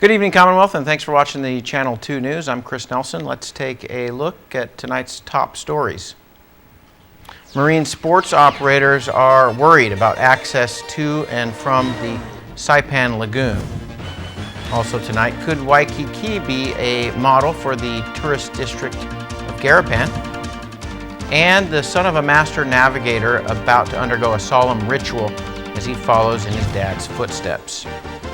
Good evening, Commonwealth, and thanks for watching the Channel 2 News. I'm Chris Nelson. Let's take a look at tonight's top stories. Marine sports operators are worried about access to and from the Saipan Lagoon. Also tonight, could Waikiki be a model for the tourist district of Garapan? And the son of a master navigator about to undergo a solemn ritual as he follows in his dad's footsteps.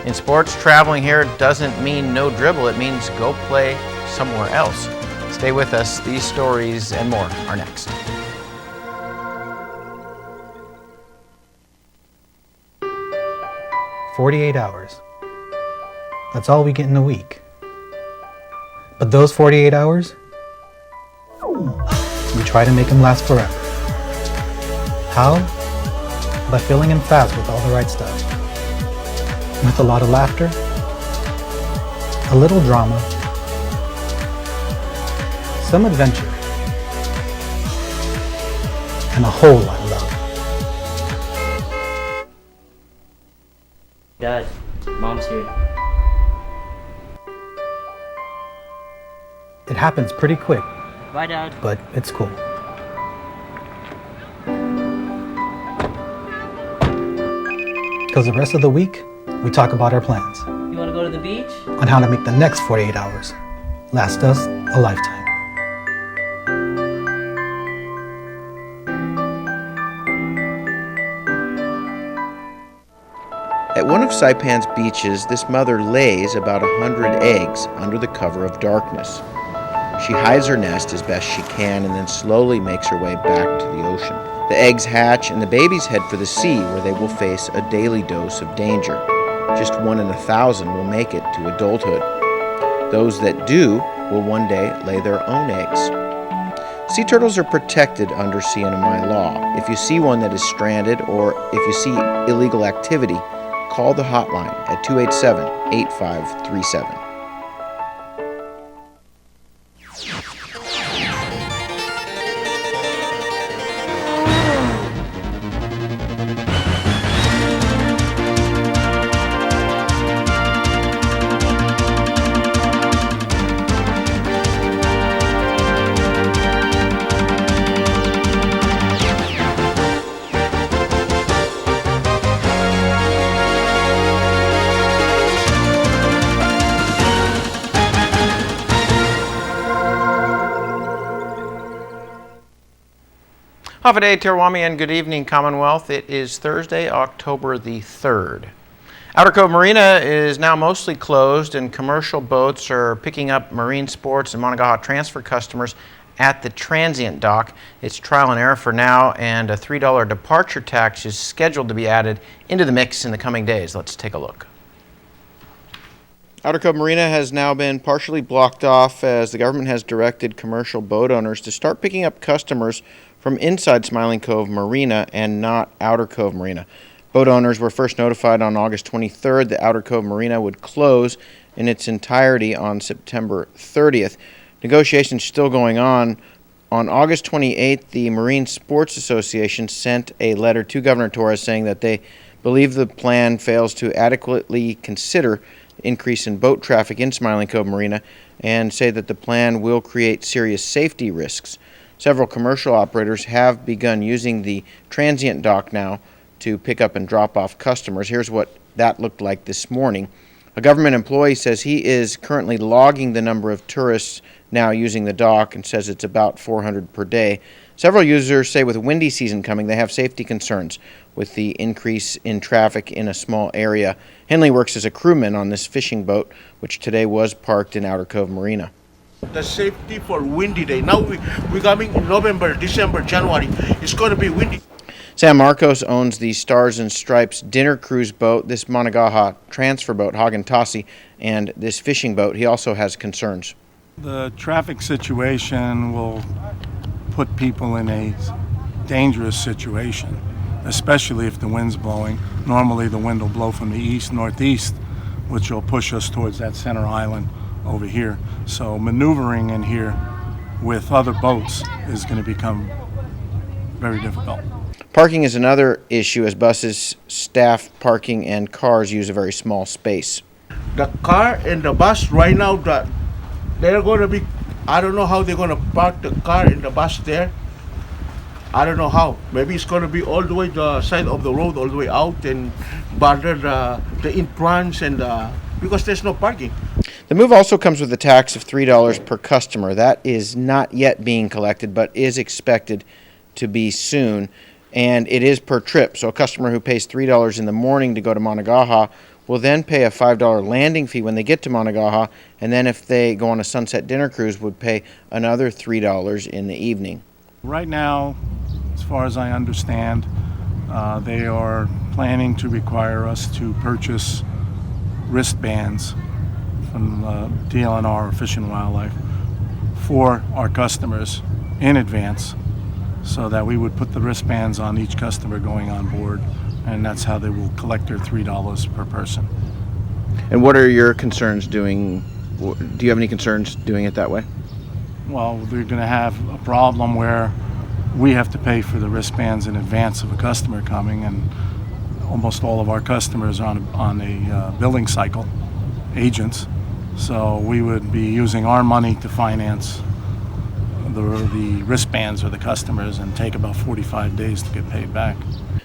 In sports, traveling here doesn't mean no dribble, it means go play somewhere else. Stay with us, these stories and more are next. "48 hours. That's all we get in a week. But those 48 hours, we try to make them last forever. How? By filling them fast with all the right stuff. With a lot of laughter, a little drama, some adventure, and a whole lot of love." Dad, Mom's here. It happens pretty quick, Bye, Dad. but it's cool. Because the rest of the week, we talk about our plans You want to go to the beach? on how to make the next 48 hours last us a lifetime. At one of Saipan's beaches, this mother lays about 100 eggs under the cover of darkness. She hides her nest as best she can and then slowly makes her way back to the ocean. The eggs hatch and the babies head for the sea, where they will face a daily dose of danger. Just 1 in 1,000 will make it to adulthood. Those that do will one day lay their own eggs. Sea turtles are protected under CNMI law. If you see one that is stranded or if you see illegal activity, call the hotline at 287-8537. Havaday, Tirawami, and good evening, Commonwealth. It is Thursday, October the 3rd. Outer Cove Marina is now mostly closed, and commercial boats are picking up marine sports and Monongahela transfer customers at the transient dock. It's trial and error for now, and a $3 departure tax is scheduled to be added into the mix in the coming days. Let's take a look. Outer Cove Marina has now been partially blocked off as the government has directed commercial boat owners to start picking up customers from inside Smiling Cove Marina and not Outer Cove Marina. Boat owners were first notified on August 23rd that Outer Cove Marina would close in its entirety on September 30th. Negotiations still going on. On August 28th, the Marine Sports Association sent a letter to Governor Torres saying that they believe the plan fails to adequately consider the increase in boat traffic in Smiling Cove Marina and say that the plan will create serious safety risks. Several commercial operators have begun using the transient dock now to pick up and drop off customers. Here's what that looked like this morning. A government employee says he is currently logging the number of tourists now using the dock and says it's about 400 per day. Several users say with windy season coming, they have safety concerns with the increase in traffic in a small area. Henley works as a crewman on this fishing boat, which today was parked in Outer Cove Marina. The safety for windy day. Now we're coming in November, December, January. It's going to be windy. Sam Marcos owns the Stars and Stripes dinner cruise boat, this Monongahela transfer boat, Hagen-Tassi, and this fishing boat. He also has concerns. The traffic situation will put people in a dangerous situation, especially if the wind's blowing. Normally the wind will blow from the east, northeast, which will push us towards that center island over here. So maneuvering in here with other boats is going to become very difficult. Parking is another issue as buses, staff parking, and cars use a very small space. the car and the bus right now, that they're going to be, I don't know how they're going to park the car and the bus there. I don't know how. Maybe it's going to be all the way the side of the road, all the way out, and bother the entrance and because there's no parking. The move also comes with a tax of $3 per customer. That is not yet being collected, but is expected to be soon, and it is per trip. So a customer who pays $3 in the morning to go to Monongahela will then pay a $5 landing fee when they get to Monongahela, and then if they go on a sunset dinner cruise, would pay another $3 in the evening. Right now, as far as I understand, they are planning to require us to purchase wristbands from DLNR, Fish and Wildlife, for our customers in advance, so that we would put the wristbands on each customer going on board, and that's how they will collect their $3 per person. And what are your concerns doing? Do you have any concerns doing it that way? Well, we're going to have a problem where we have to pay for the wristbands in advance of a customer coming, and almost all of our customers are on a billing cycle, agents. So we would be using our money to finance the wristbands of the customers and take about 45 days to get paid back.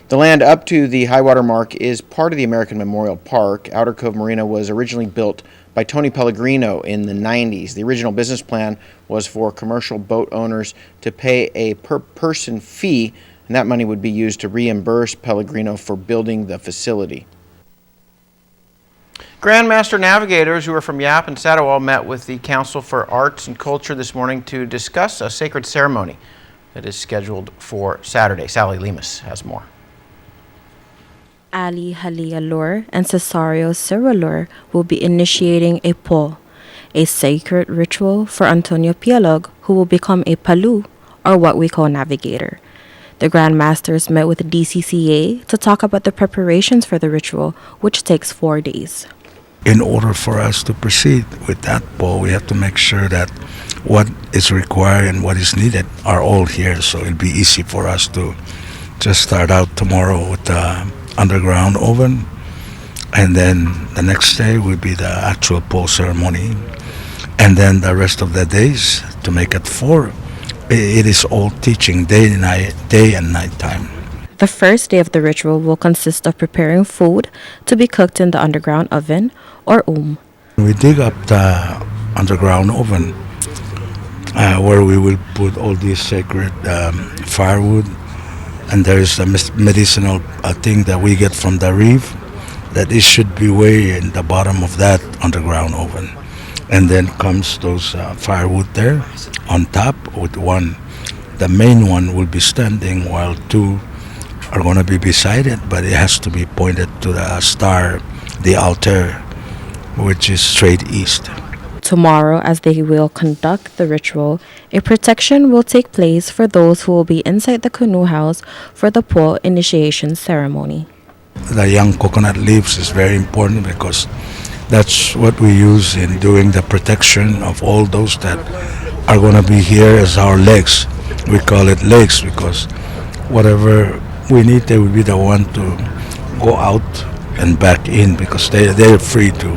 The land up to the high water mark is part of the American Memorial Park. Outer Cove Marina was originally built by Tony Pellegrino in the 90s. The original business plan was for commercial boat owners to pay a per-person fee, and that money would be used to reimburse Pellegrino for building the facility. Grandmaster Navigators who are from Yap and Satawal met with the Council for Arts and Culture this morning to discuss a sacred ceremony that is scheduled for Saturday. Sally Lemus has more. Ali Halialur and Cesario Ciralur will be initiating a po, a sacred ritual for Antonio Pialog, who will become a palu, or what we call navigator. The Grandmasters met with the DCCA to talk about the preparations for the ritual, which takes 4 days. In order for us to proceed with that po, we have to make sure that what is required and what is needed are all here, so it'll be easy for us to just start out tomorrow with the underground oven, and then the next day will be the actual po ceremony, and then the rest of the days to make it 4. It is all teaching day and night time. The first day of the ritual will consist of preparing food to be cooked in the underground oven, or We dig up the underground oven where we will put all these sacred firewood, and there is a medicinal thing that we get from the reef that it should be way in the bottom of that underground oven, and then comes those firewood there on top with one. The main one will be standing while 2 are going to be beside it, but it has to be pointed to the star, the altar, which is straight east. Tomorrow, as they will conduct the ritual, a protection will take place for those who will be inside the canoe house for the po initiation ceremony. The young coconut leaves is very important because that's what we use in doing the protection of all those that are going to be here as our legs. We call it legs because whatever we need, they will be the one to go out and back in, because they're free to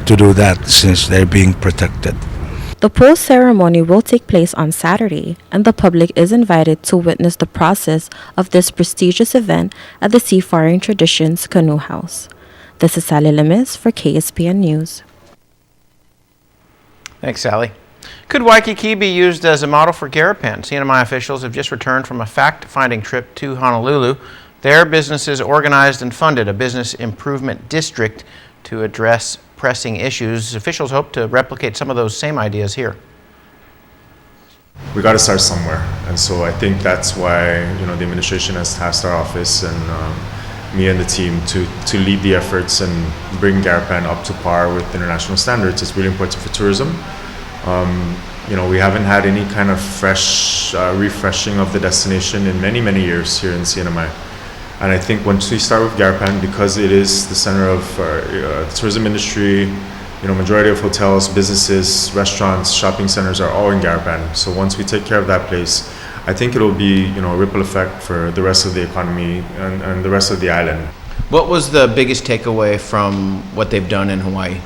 do that since they're being protected. The po ceremony will take place on Saturday, and the public is invited to witness the process of this prestigious event at the Seafaring Traditions Canoe House. This is Sally Lemis for KSPN News. Thanks, Sally. Could Waikiki be used as a model for Garapan? CNMI officials have just returned from a fact-finding trip to Honolulu. Their businesses organized and funded a business improvement district to address pressing issues. Officials hope to replicate some of those same ideas here. We got to start somewhere, and so I think that's why the administration has tasked our office and me and the team to lead the efforts and bring Garapan up to par with international standards. It's really important for tourism. We haven't had any kind of fresh refreshing of the destination in many years here in CNMI. And I think once we start with Garapan, because it is the center of the tourism industry, majority of hotels, businesses, restaurants, shopping centers are all in Garapan. So once we take care of that place, I think it'll be a ripple effect for the rest of the economy and the rest of the island. What was the biggest takeaway from what they've done in Hawaii?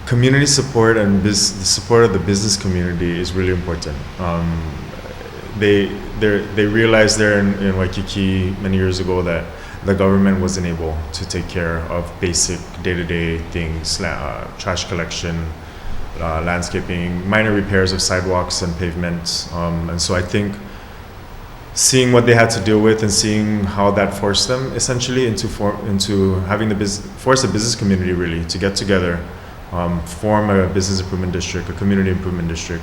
Community support and the support of the business community is really important. They realized there in Waikiki many years ago that the government wasn't able to take care of basic day-to-day things, trash collection, landscaping, minor repairs of sidewalks and pavements. And so I think seeing what they had to deal with and seeing how that forced them essentially into having force the business community really to get together, form a business improvement district, a community improvement district,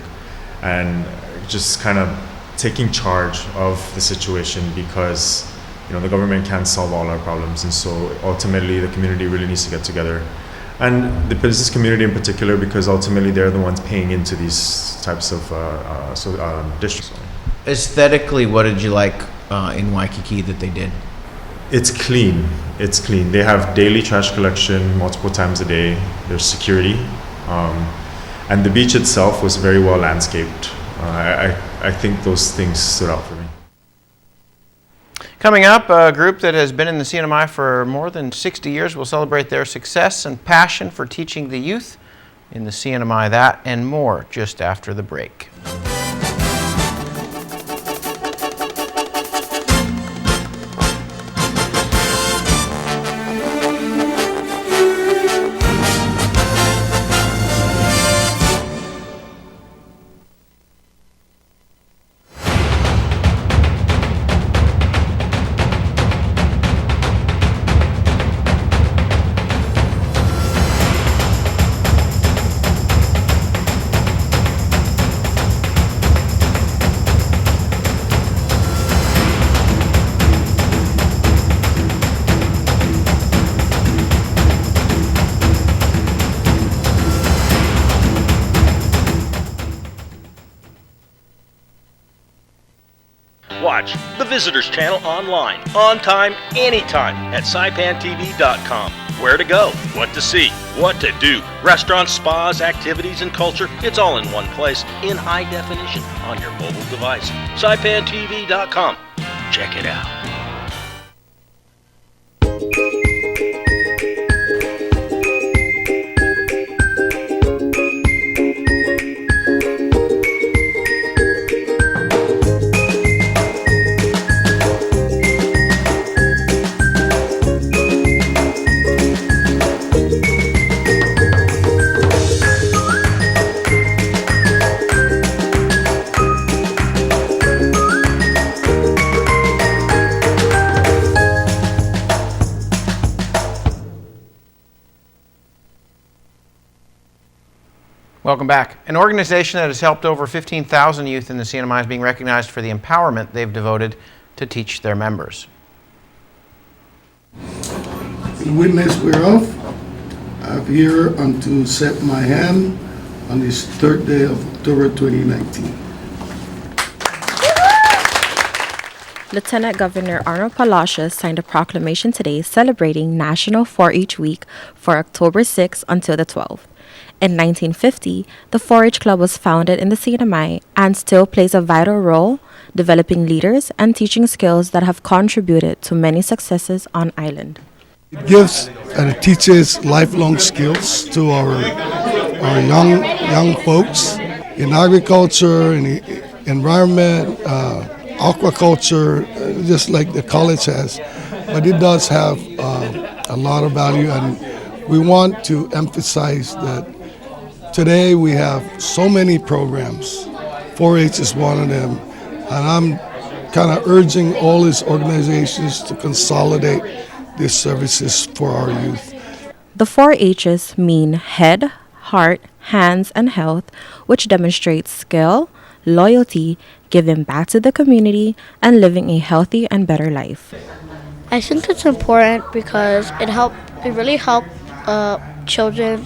and just kind of taking charge of the situation, because the government can't solve all our problems, and so ultimately the community really needs to get together, and the business community in particular, because ultimately they're the ones paying into these types of districts. Aesthetically, what did you like in Waikiki that they did? It's clean. It's clean. They have daily trash collection multiple times a day. There's security, and the beach itself was very well landscaped. I think those things stood out for me. Coming up, a group that has been in the CNMI for more than 60 years will celebrate their success and passion for teaching the youth in the CNMI. That and more just after the break. Watch the Visitors Channel online, on time, anytime at saipantv.com. Where to go, what to see, what to do, restaurants, spas, activities, and culture, it's all in one place, in high definition on your mobile device. saipantv.com. Check it out. Welcome back. An organization that has helped over 15,000 youth in the CNMI is being recognized for the empowerment they've devoted to teach their members. In witness whereof, I have here unto set my hand on this third day of October 2019. Lieutenant Governor Arnold Palacios signed a proclamation today celebrating National 4-H Week for October 6th until the 12th. In 1950, the 4-H Club was founded in the CNMI and still plays a vital role developing leaders and teaching skills that have contributed to many successes on island. It gives and it teaches lifelong skills to our young folks in agriculture, in the environment, aquaculture, just like the college has. But it does have a lot of value, and we want to emphasize that today we have so many programs. 4-H is one of them, and I'm kind of urging all these organizations to consolidate these services for our youth. The 4-H's mean head, heart, hands, and health, which demonstrates skill, loyalty, giving back to the community, and living a healthy and better life. I think it's important because it really helped children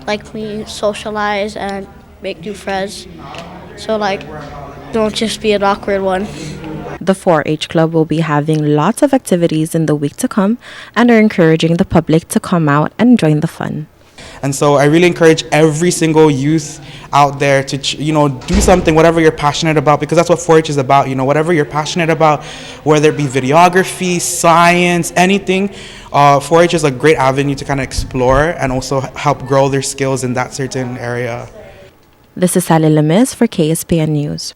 like me socialize and make new friends. So don't just be an awkward one. The 4-H Club will be having lots of activities in the week to come and are encouraging the public to come out and join the fun. And so I really encourage every single youth out there to, do something, whatever you're passionate about, because that's what 4-H is about. Whatever you're passionate about, whether it be videography, science, anything, 4-H is a great avenue to kind of explore and also help grow their skills in that certain area. This is Sally Lemis for KSPN News.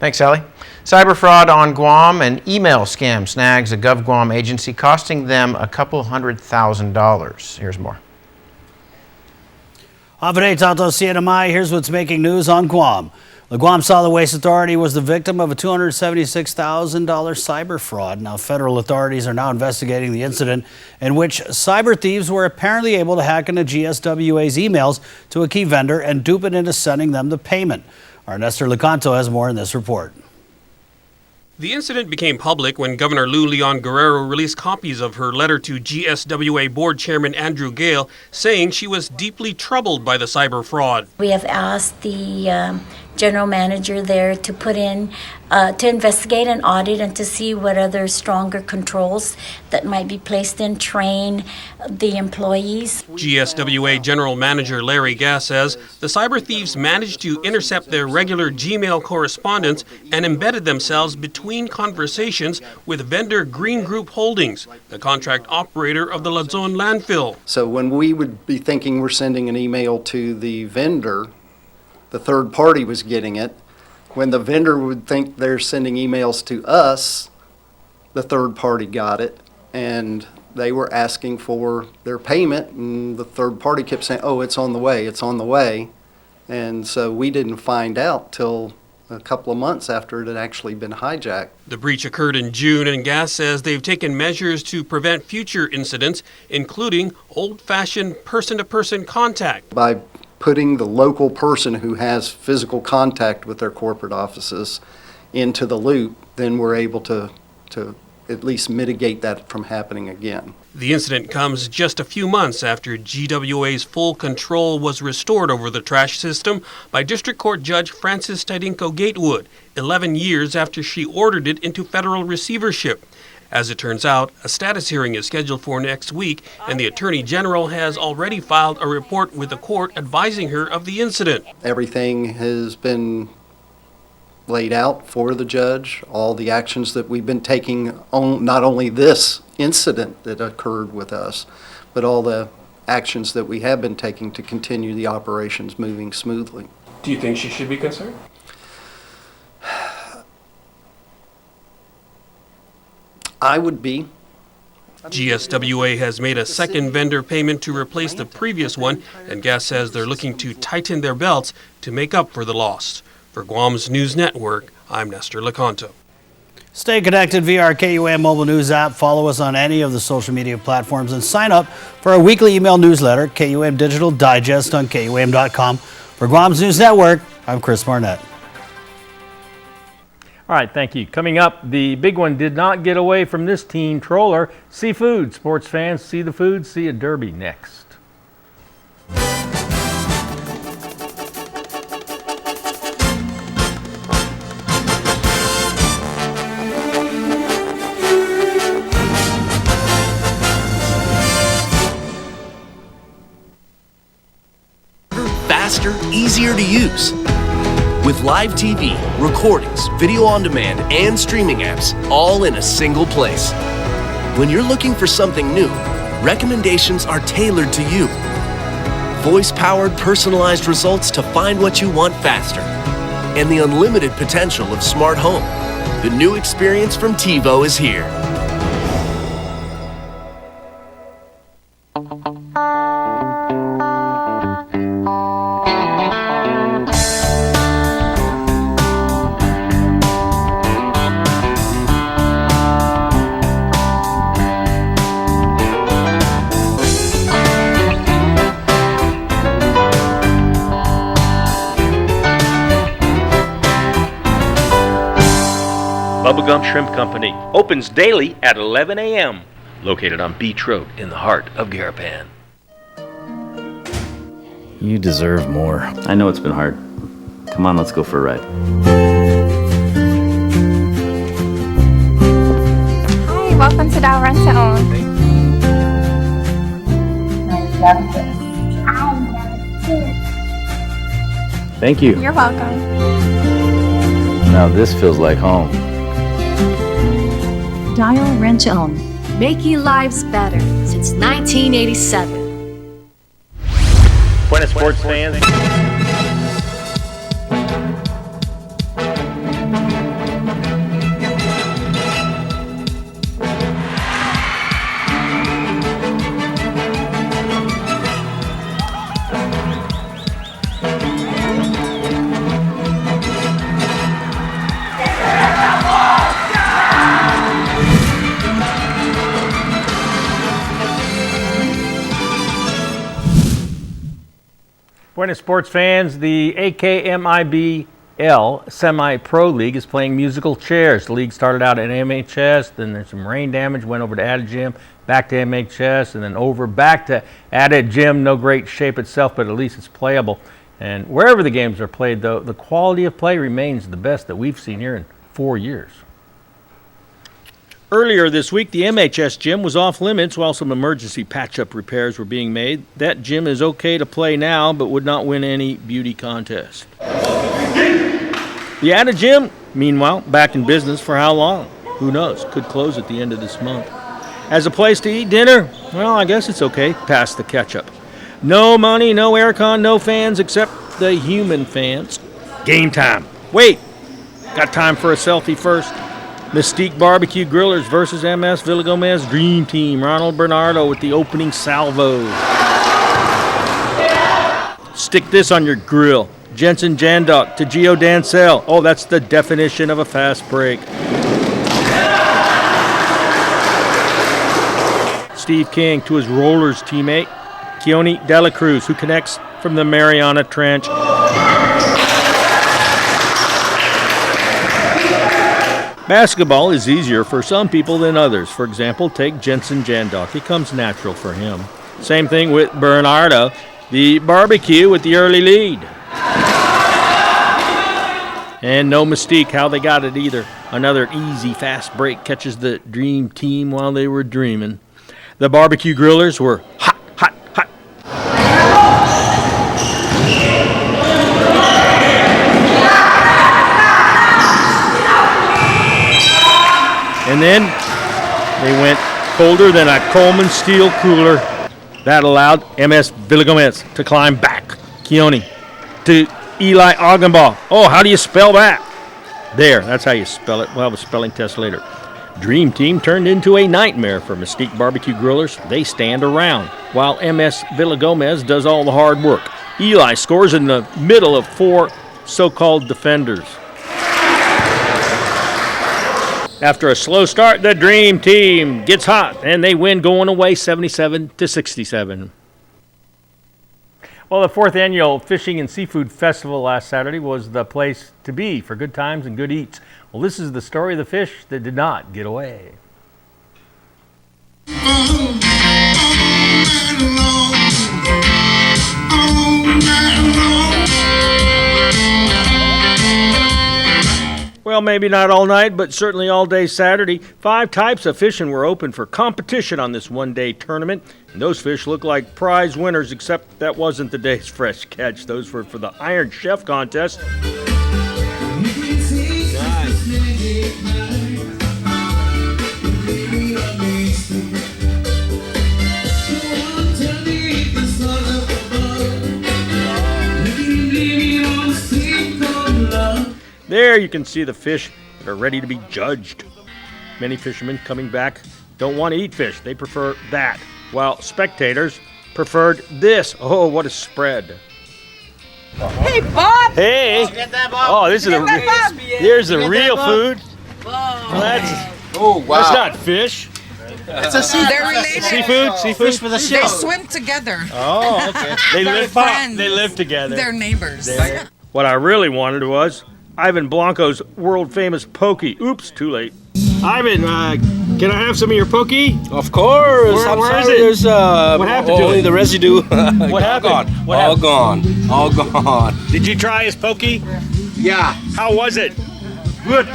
Thanks, Sally. Cyber fraud on Guam, an email scam snags a GovGuam agency, costing them a couple $100,000. Here's more. Today, Tato CNMI, here's what's making news on Guam. The Guam Solid Waste Authority was the victim of a $276,000 cyber fraud. Now, federal authorities are now investigating the incident in which cyber thieves were apparently able to hack into GSWA's emails to a key vendor and dupe it into sending them the payment. Our Nestor Lecanto has more in this report. The incident became public when Governor Lou Leon Guerrero released copies of her letter to GSWA Board Chairman Andrew Gale, saying she was deeply troubled by the cyber fraud. We have asked the general manager there to put in, to investigate and audit and to see what other stronger controls that might be placed in, train the employees. GSWA General Manager Larry Gass says the cyber thieves managed to intercept their regular Gmail correspondence and embedded themselves between conversations with vendor Green Group Holdings, the contract operator of the Luzon landfill. So when we would be thinking we're sending an email to the vendor, the third party was getting it. When the vendor would think they're sending emails to us, the third party got it, and they were asking for their payment, and the third party kept saying, oh, it's on the way, it's on the way. And so we didn't find out till a couple of months after it had actually been hijacked. The breach occurred in June, and Gass says they've taken measures to prevent future incidents, including old-fashioned person-to-person contact. By putting the local person who has physical contact with their corporate offices into the loop, then we're able to at least mitigate that from happening again. The incident comes just a few months after GWA's full control was restored over the trash system by District Court Judge Frances Tidinko Gatewood, 11 years after she ordered it into federal receivership. As it turns out, a status hearing is scheduled for next week, and the Attorney General has already filed a report with the court advising her of the incident. Everything has been laid out for the judge, all the actions that we've been taking on not only this incident that occurred with us, but all the actions that we have been taking to continue the operations moving smoothly. Do you think she should be concerned? I would be. GSWA has made a second vendor payment to replace the previous one, and Gass says they're looking to tighten their belts to make up for the loss. For Guam's News Network, I'm Nestor Lecanto. Stay connected via our KUAM mobile news app. Follow us on any of the social media platforms and sign up for our weekly email newsletter, KUAM Digital Digest on KUAM.com. For Guam's News Network, I'm Chris Marnett. All right, thank you. Coming up, the big one did not get away from this teen troller. Seafood. Sports fans see the food, see a derby next. Faster, easier to use. With live TV, recordings, video on demand, and streaming apps, all in a single place. When you're looking for something new, recommendations are tailored to you. Voice-powered, personalized results to find what you want faster. And the unlimited potential of smart home. The new experience from TiVo is here. Bubblegum Shrimp Company opens daily at 11 a.m. Located on Beach Road in the heart of Garapan. You deserve more. I know it's been hard. Come on, let's go for a ride. Hi, welcome to Dow Rent to Own. Thank you. You're welcome. Now this feels like home. Dial Rent Own. Making lives better since 1987. Buenas sports fans. Buenas sports fans, the AKMIBL Semi-Pro League is playing musical chairs. The league started out at MHS, then there's some rain damage, went over to Added Gym, back to MHS, and then over back to Added Gym. No great shape itself, but at least it's playable. And wherever the games are played, though, the quality of play remains the best that we've seen here in 4 years. Earlier this week, the MHS gym was off limits while some emergency patch-up repairs were being made. That gym is okay to play now, but would not win any beauty contest. The Added Gym, meanwhile, back in business for how long? Who knows? Could close at the end of this month. As a place to eat dinner, well, I guess it's okay, past the ketchup. No money, no aircon, no fans except the human fans. Game time. Wait, got time for a selfie first. Mystique Barbecue Grillers versus MS Villagomez Dream Team. Ronald Bernardo with the opening salvo. Stick this on your grill. Jensen Jandok to Gio Dancel. Oh, that's the definition of a fast break. Steve King to his Rollers teammate, Keone Dela Cruz, who connects from the Mariana Trench. Basketball is easier for some people than others. For example, take Jensen Jandok. It comes natural for him. Same thing with Bernardo, the barbecue with the early lead. And no Mystique how they got it either. Another easy fast break catches the Dream Team while they were dreaming. The Barbecue Grillers were hot, hot, hot. And then they went colder than a Coleman steel cooler. That allowed MS Villagomez to climb back. Keone to Eli Augenbaugh. Oh, how do you spell that? There, that's how you spell it. We'll have a spelling test later. Dream Team turned into a nightmare for Mystique Barbecue Grillers. They stand around, while MS Villagomez does all the hard work. Eli scores in the middle of four so-called defenders. After a slow start, the Dream Team gets hot, and they win going away 77-67. Well, the 4th annual Fishing and Seafood Festival last Saturday was the place to be for good times and good eats. Well, this is the story of the fish that did not get away. Well, maybe not all night, but certainly all day Saturday. 5 types of fishing were open for competition on this one-day tournament. And those fish look like prize winners, except that wasn't the day's fresh catch. Those were for the Iron Chef contest. There you can see the fish that are ready to be judged. Many fishermen coming back don't want to eat fish. They prefer that, while spectators preferred this. Oh, what a spread. Hey, Bob! Hey! Get that, Bob. Oh, this is here's the real food. Oh, wow. That's not fish. It's a seafood. They're related. Seafood? Fish for the show. They swim together. Oh, okay. They They're live friends. They live together. They're neighbors. What I really wanted was Ivan Blanco's world-famous pokey. Oops, too late. Ivan, can I have some of your pokey? Of course. Where is it? There's what happened to only it? the residue. What happened? All gone. All gone. Did you try his pokey? Yeah. How was it? Good.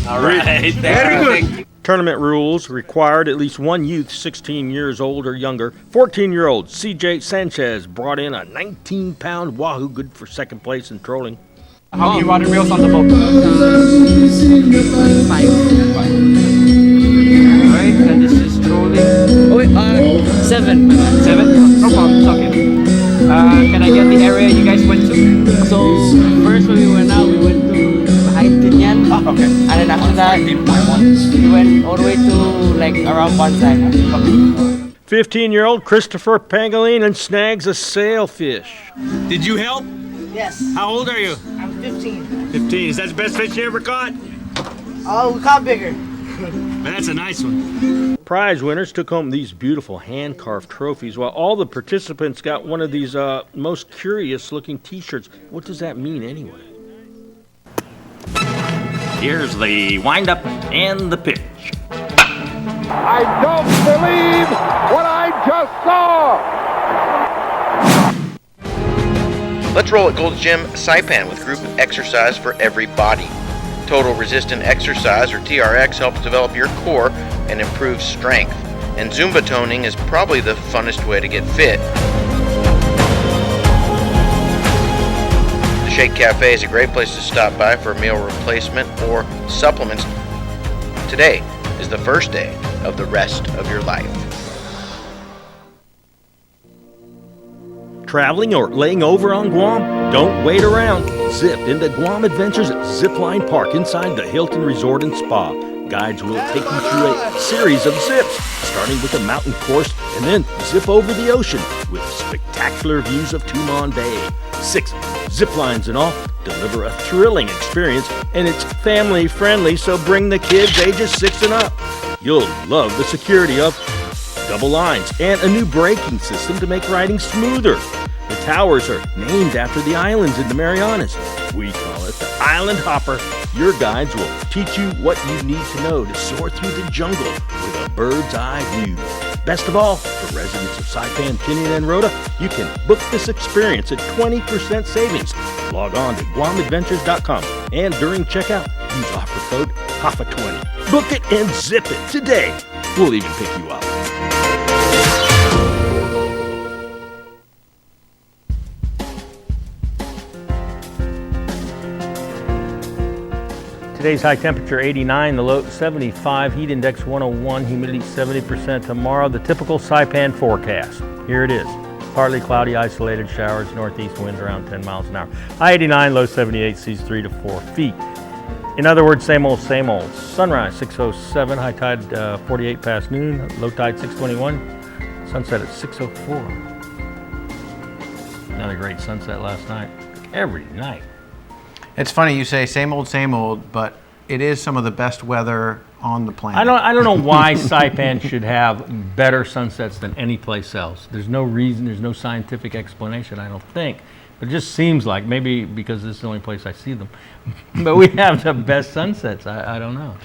All right. Very good. Tournament rules required at least one youth 16 years old or younger. 14-year-old CJ Sanchez brought in a 19-pound wahoo, good for second place in trolling. How many water wheels on the boat? 5. Alright, and this is trolling. Oh wait, 7. 7? No problem, it's okay. Can I get the area you guys went to? So, first when we went out, we went to behind Tinyan. Oh, okay. And then after that, we went all the way to like around Bonsai. Okay. 15-year-old Christopher Pangolin snags a sailfish. Did you help? Yes. How old are you? I'm 15. 15. Is that the best fish you ever caught? Oh, we caught bigger. That's a nice one. Prize winners took home these beautiful hand-carved trophies, while all the participants got one of these most curious-looking T-shirts. What does that mean anyway? Here's the wind-up and the pitch. I don't believe what I just saw! Let's roll at Gold's Gym Saipan with group exercise for every body. Total Resistant Exercise, or TRX, helps develop your core and improve strength. And Zumba toning is probably the funnest way to get fit. The Shake Cafe is a great place to stop by for a meal replacement or supplements. Today is the first day of the rest of your life. Traveling or laying over on Guam? Don't wait around. Zip into Guam Adventures Zipline Park inside the Hilton Resort and Spa. Guides will take you through a series of zips, starting with a mountain course and then zip over the ocean with spectacular views of Tumon Bay. 6 zip lines in all deliver a thrilling experience, and it's family friendly, so bring the kids ages 6 and up. You'll love the security of double lines and a new braking system to make riding smoother. The towers are named after the islands in the Marianas. We call it the Island Hopper. Your guides will teach you what you need to know to soar through the jungle with a bird's eye view. Best of all, for residents of Saipan, Tinian, and Rota, you can book this experience at 20% savings. Log on to GuamAdventures.com and during checkout, use offer code HOFFA20. Book it and zip it today. We'll even pick you up. Today's high temperature 89, the low 75, heat index 101, humidity 70%. Tomorrow, the typical Saipan forecast. Here it is. Partly cloudy, isolated showers, northeast winds around 10 miles an hour. High 89, low 78, seas 3 to 4 feet. In other words, same old, same old. Sunrise 6:07, high tide 48 past noon, low tide 6:21, sunset at 6:04. Another great sunset last night. Every night. It's funny you say same old, but it is some of the best weather on the planet. I don't know why Saipan should have better sunsets than any place else. There's no reason, there's no scientific explanation, I don't think. But it just seems like, maybe because this is the only place I see them, but we have the best sunsets. I don't know.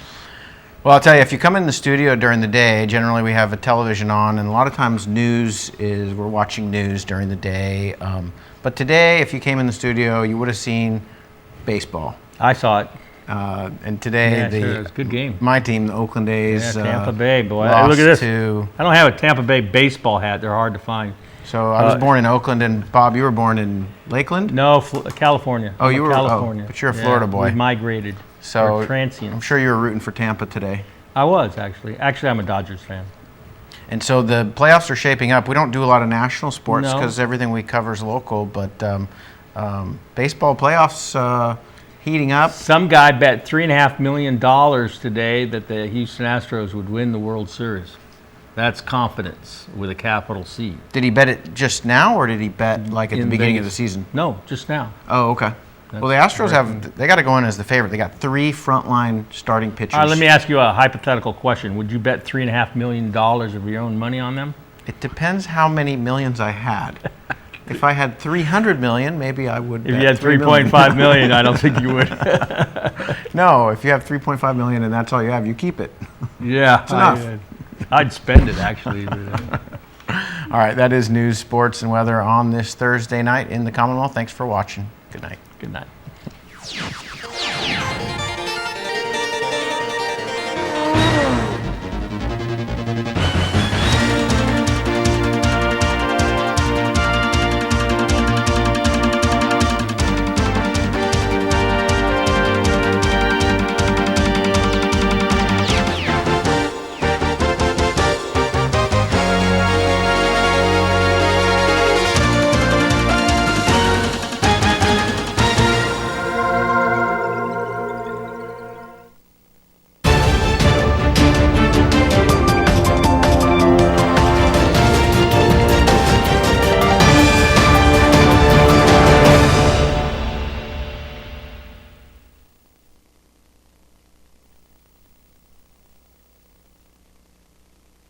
Well, I'll tell you, if you come in the studio during the day, generally we have a television on, and a lot of times we're watching news during the day. But today, if you came in the studio, you would have seen baseball. I saw it. And today, it was a good game. My team, the Oakland A's, Tampa Bay, boy. lost Look at this. to... I don't have a Tampa Bay baseball hat. They're hard to find. So I was born in Oakland, and Bob, you were born in Lakeland? No, California. Oh, you were California. But you're a Florida boy. We migrated. So we're transient. I'm sure you were rooting for Tampa today. I was, actually. Actually, I'm a Dodgers fan. And so the playoffs are shaping up. We don't do a lot of national sports No. because everything we cover is local, but baseball playoffs heating up. Some guy bet $3.5 million today that the Houston Astros would win the World Series. That's confidence with a capital C. Did he bet it just now, or did he bet like at the beginning of the season? No, just now. Oh, okay. Well, the Astros they got to go in as the favorite. They got 3 frontline starting pitchers. All right, let me ask you a hypothetical question. Would you bet $3.5 million of your own money on them? It depends how many millions I had. If I had 300 million, maybe I would. If you had 3.5 million, I don't think you would. No, if you have 3.5 million and that's all you have, you keep it. Yeah, it's enough. I'd spend it, actually. All right, that is news, sports, and weather on this Thursday night in the Commonwealth. Thanks for watching. Good night. Good night.